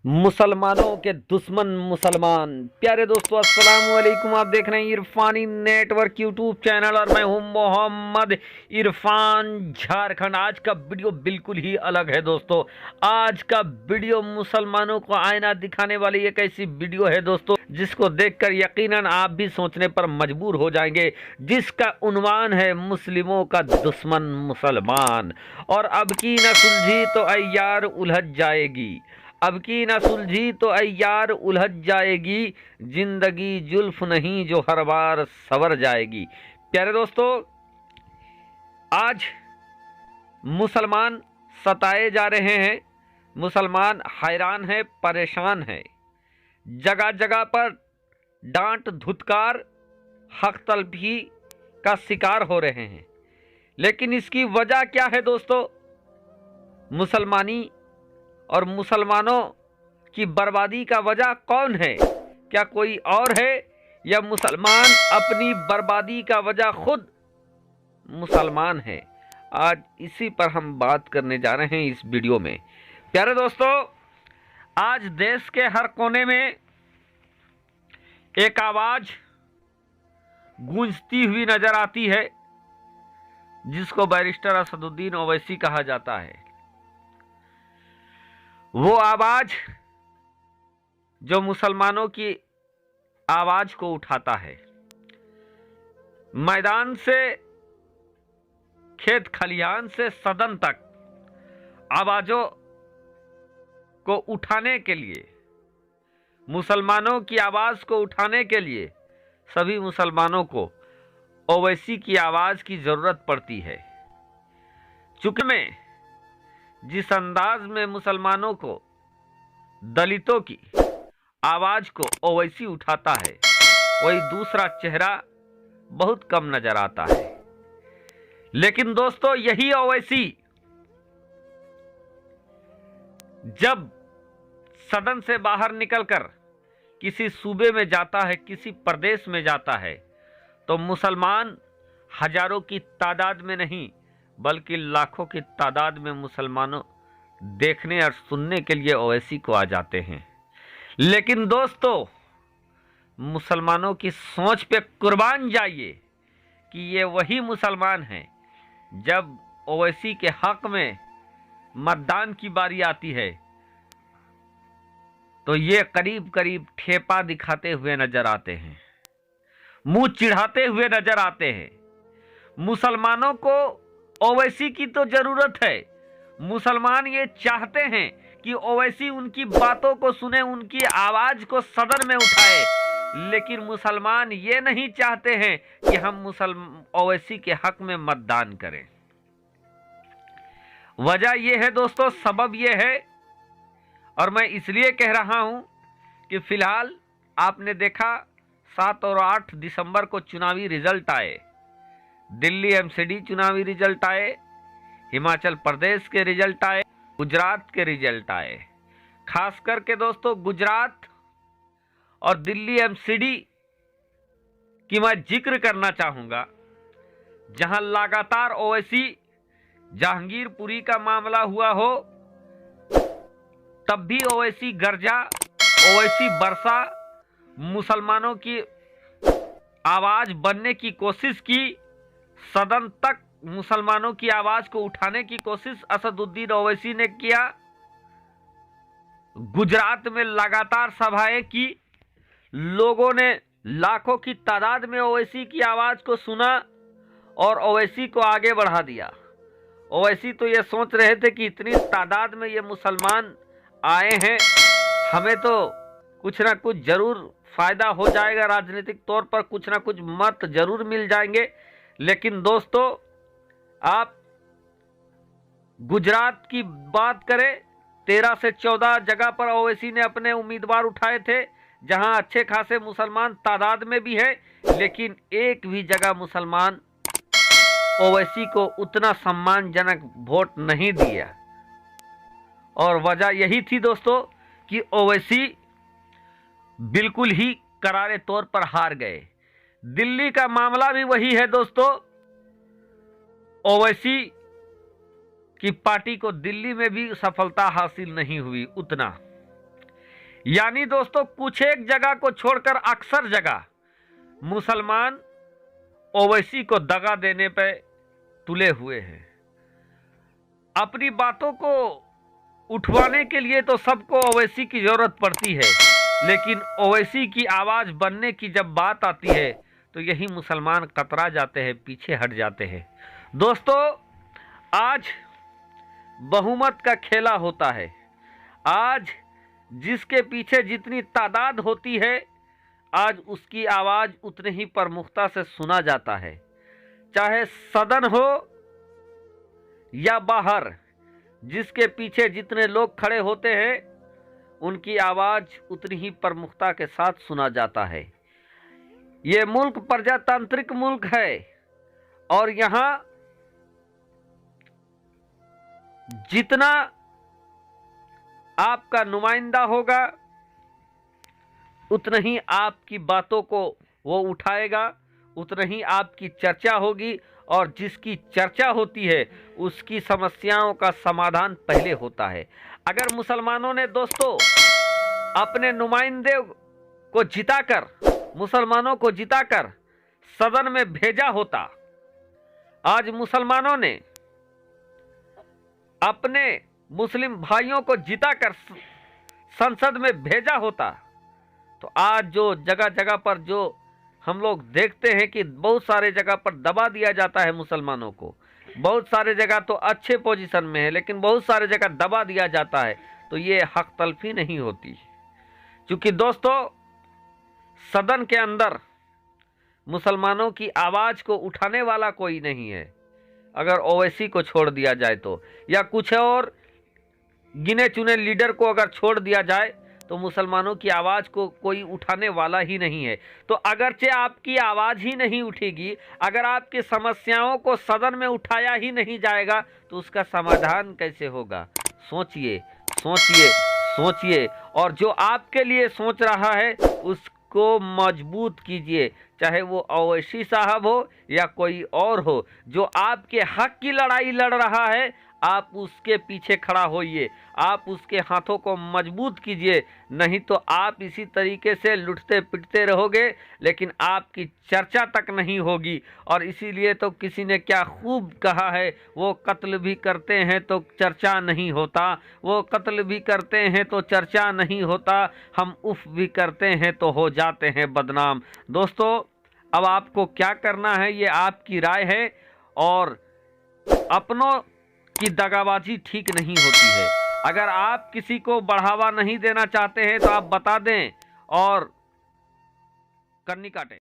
मुसलमानों के दुश्मन मुसलमान। प्यारे दोस्तों, अस्सलाम वालेकुम। आप देख रहे हैं इरफानी नेटवर्क यूट्यूब चैनल और मैं हूं मोहम्मद इरफान झारखंड। आज का वीडियो बिल्कुल ही अलग है दोस्तों। आज का वीडियो मुसलमानों को आईना दिखाने वाली एक ऐसी वीडियो है दोस्तों, जिसको देखकर यकीनन आप भी सोचने पर मजबूर हो जाएंगे, जिसका उन्वान है मुस्लिमों का दुश्मन मुसलमान। और अब की न सुलझी तो अय्यार उलझ जाएगी, अब की न सुलझी तो अय्यार उलझ जाएगी, जिंदगी जुल्फ नहीं जो हर बार सवर जाएगी। प्यारे दोस्तों, आज मुसलमान सताए जा रहे हैं, मुसलमान हैरान है, परेशान है। जगह जगह पर डांट धुतकार, हक तलफी का शिकार हो रहे हैं। लेकिन इसकी वजह क्या है दोस्तों? मुसलमानी और मुसलमानों की बर्बादी का वजह कौन है? क्या कोई और है, या मुसलमान अपनी बर्बादी का वजह खुद मुसलमान है? आज इसी पर हम बात करने जा रहे हैं इस वीडियो में। प्यारे दोस्तों, आज देश के हर कोने में एक आवाज गूंजती हुई नजर आती है, जिसको बैरिस्टर असदुद्दीन ओवैसी कहा जाता है। वो आवाज जो मुसलमानों की आवाज को उठाता है। मैदान से, खेत खलिहान से सदन तक आवाजों को उठाने के लिए, मुसलमानों की आवाज को उठाने के लिए सभी मुसलमानों को ओवैसी की आवाज की जरूरत पड़ती है। चूंकि मैं जिस अंदाज में मुसलमानों को, दलितों की आवाज को ओवैसी उठाता है, वही दूसरा चेहरा बहुत कम नजर आता है। लेकिन दोस्तों, यही ओवैसी जब सदन से बाहर निकलकर किसी सूबे में जाता है, किसी प्रदेश में जाता है, तो मुसलमान हजारों की तादाद में नहीं बल्कि लाखों की तादाद में मुसलमानों देखने और सुनने के लिए ओवैसी को आ जाते हैं। लेकिन दोस्तों, मुसलमानों की सोच पे कुर्बान जाइए कि ये वही मुसलमान हैं, जब ओवैसी के हक में मतदान की बारी आती है तो ये करीब करीब ठेपा दिखाते हुए नजर आते हैं, मुंह चिढ़ाते हुए नजर आते हैं। मुसलमानों को ओवैसी की तो जरूरत है। मुसलमान ये चाहते हैं कि ओवैसी उनकी बातों को सुने, उनकी आवाज को सदन में उठाए। लेकिन मुसलमान ये नहीं चाहते हैं कि हम ओवैसी के हक में मतदान करें। वजह यह है दोस्तों, सबब यह है, और मैं इसलिए कह रहा हूं कि फिलहाल आपने देखा 7 और 8 दिसंबर को चुनावी रिजल्ट आए। दिल्ली एमसीडी चुनावी रिजल्ट आए, हिमाचल प्रदेश के रिजल्ट आए, गुजरात के रिजल्ट आए। खास करके दोस्तों, गुजरात और दिल्ली एमसीडी की मैं जिक्र करना चाहूंगा, जहां लगातार ओवैसी जहांगीरपुरी का मामला हुआ हो, तब भी ओवैसी गरजा, ओवैसी बरसा, मुसलमानों की आवाज बनने की कोशिश की, सदन तक मुसलमानों की आवाज को उठाने की कोशिश असदुद्दीन ओवैसी ने किया। गुजरात में लगातार सभाएं की, लोगों ने लाखों की तादाद में ओवैसी की आवाज को सुना और ओवैसी को आगे बढ़ा दिया। ओवैसी तो ये सोच रहे थे कि इतनी तादाद में ये मुसलमान आए हैं, हमें तो कुछ ना कुछ जरूर फायदा हो जाएगा, राजनीतिक तौर पर कुछ ना कुछ मत जरूर मिल जाएंगे। लेकिन दोस्तों, आप गुजरात की बात करें, 13 से 14 जगह पर ओवैसी ने अपने उम्मीदवार उठाए थे, जहां अच्छे खासे मुसलमान तादाद में भी है, लेकिन एक भी जगह मुसलमान ओवैसी को उतना सम्मानजनक वोट नहीं दिया। और वजह यही थी दोस्तों कि ओवैसी बिल्कुल ही करारे तौर पर हार गए। दिल्ली का मामला भी वही है दोस्तों। ओवैसी की पार्टी को दिल्ली में भी सफलता हासिल नहीं हुई उतना। यानी दोस्तों कुछ एक जगह को छोड़कर अक्सर जगह मुसलमान ओवैसी को दगा देने पे तुले हुए हैं। अपनी बातों को उठवाने के लिए तो सबको ओवैसी की जरूरत पड़ती है, लेकिन ओवैसी की आवाज बनने की जब बात आती है तो यही मुसलमान कतरा जाते हैं, पीछे हट जाते हैं। दोस्तों आज बहुमत का खेला होता है। आज जिसके पीछे जितनी तादाद होती है, आज उसकी आवाज उतनी ही प्रमुखता से सुना जाता है। चाहे सदन हो या बाहर, जिसके पीछे जितने लोग खड़े होते हैं उनकी आवाज उतनी ही प्रमुखता के साथ सुना जाता है। ये मुल्क प्रजातांत्रिक मुल्क है और यहाँ जितना आपका नुमाइंदा होगा उतना ही आपकी बातों को वो उठाएगा, उतना ही आपकी चर्चा होगी, और जिसकी चर्चा होती है उसकी समस्याओं का समाधान पहले होता है। अगर मुसलमानों ने दोस्तों अपने नुमाइंदे को जिताकर, मुसलमानों को जिताकर सदन में भेजा होता, आज मुसलमानों ने अपने मुस्लिम भाइयों को जिताकर संसद में भेजा होता, तो आज जो जगह जगह पर जो हम लोग देखते हैं कि बहुत सारे जगह पर दबा दिया जाता है मुसलमानों को, बहुत सारे जगह तो अच्छे पोजीशन में है लेकिन बहुत सारे जगह दबा दिया जाता है, तो ये हक तलफी नहीं होती। क्योंकि दोस्तों सदन के अंदर मुसलमानों की आवाज़ को उठाने वाला कोई नहीं है। अगर ओवैसी को छोड़ दिया जाए तो, या कुछ और गिने चुने लीडर को अगर छोड़ दिया जाए तो मुसलमानों की आवाज़ को कोई उठाने वाला ही नहीं है। तो अगरचे आपकी आवाज़ ही नहीं उठेगी, अगर आपकी समस्याओं को सदन में उठाया ही नहीं जाएगा तो उसका समाधान कैसे होगा? सोचिए सोचिए सोचिए, और जो आपके लिए सोच रहा है उसको मजबूत कीजिए, चाहे वो ओवैसी साहब हो या कोई और हो। जो आपके हक की लड़ाई लड़ रहा है आप उसके पीछे खड़ा होइए, आप उसके हाथों को मजबूत कीजिए, नहीं तो आप इसी तरीके से लुटते पिटते रहोगे लेकिन आपकी चर्चा तक नहीं होगी। और इसीलिए तो किसी ने क्या खूब कहा है, वो कत्ल भी करते हैं तो चर्चा नहीं होता, वो कत्ल भी करते हैं तो चर्चा नहीं होता, हम उफ भी करते हैं तो हो जाते हैं बदनाम। दोस्तों अब आपको क्या करना है ये आपकी राय है, और अपनों की दगाबाजी ठीक नहीं होती है। अगर आप किसी को बढ़ावा नहीं देना चाहते हैं तो आप बता दें और कन्नी काटें।